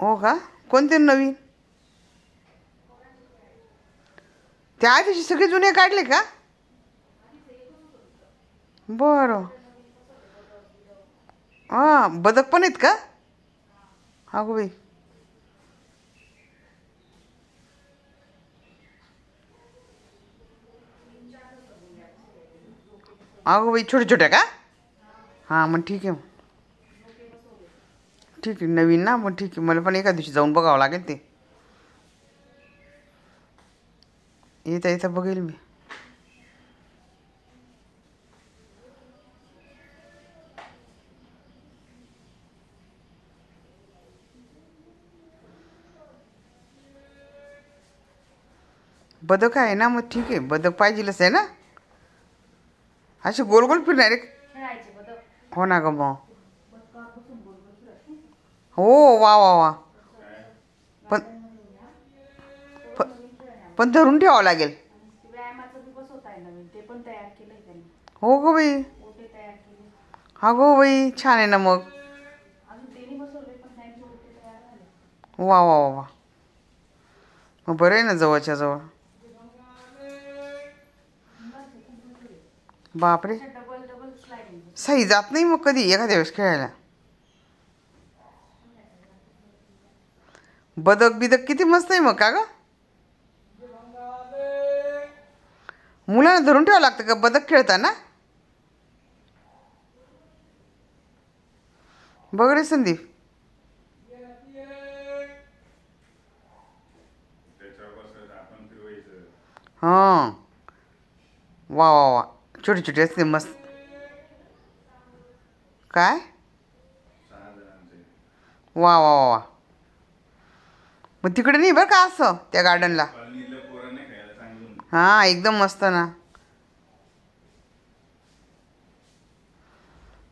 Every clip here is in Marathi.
हो का? कोणते नवीन? त्या आधीचे सगळे जुने काढले का? बरं. हां, बदक पण आहेत का? अगो बाई. अगो बाई, छोटे छोटे का? हां, मग ठीक आहे. ठीक आहे, नवीन ना, मग ठीक आहे. मला पण एका दिवशी जाऊन बघावं लागेल ते. येता येता बघेल मी. बदक आहे ना, मग ठीक आहे. बदक पाहिजेलच आहे ना. असे गोल गोल फिरणारे. हो ना ग मग. हो, वा वा वा. पण पण धरून ठेवावं लागेल. हो ग बाई. हा गो बाई, छान आहे ना मग. वा वा वा वा. मग बरं आहे ना, जवळच्या जवळ. बापरे, सही जात नाही मग कधी एखाद्या वेळेस खेळायला. बदक बिदक किती मस्त आहे मग का ग. मुलांना धरून ठेवावं लागतं का बदक खेळताना? बघ रे संदीप. हां, वा वा वा. छोटे छोटे असते मस्त. काय? वा वा वा वा. मग तिकडे नाही बरं का असं त्या गार्डनला. हां, एकदम मस्त ना.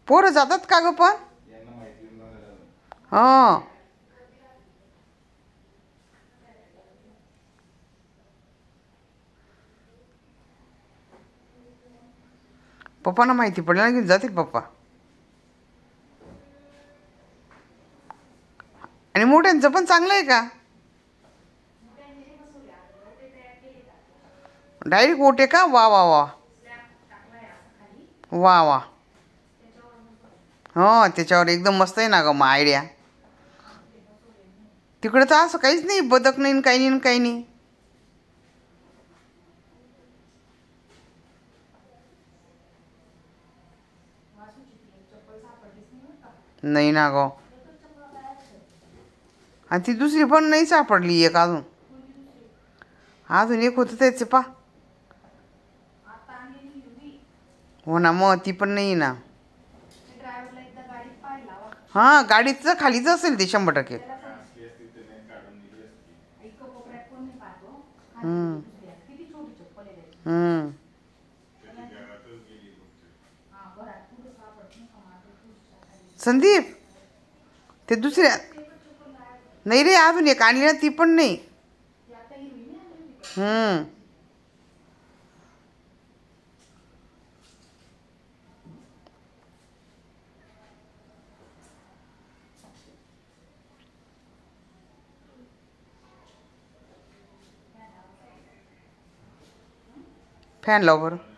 पोरं जातात का ग पण? हां. पप्पांना माहिती पडलं ना, घेऊन जातील पप्पा. आणि मोठ्यांचं पण चांगलं आहे का? डायरेक्ट ओटे का? वा वा वा. वा वा. हो, त्याच्यावर एकदम मस्त आहे ना ग मग आयडिया. तिकडं तर असं काहीच नाही, बदक नाही, काही नाही, काही नाही. नाही ना गो. आणि ती दुसरी पण नाही सापडली एक अजून. अजून एक होतं त्याचे पा. हो ना, मग ती पण नाही ना. हां, गाडीचं खालीच असेल ते 100%. हम्म. हम्म. संदीप, ते दुसऱ्या नाही रे, अजून एक आणली ना, ती पण नाही. हम्म. फॅन लाव बरं.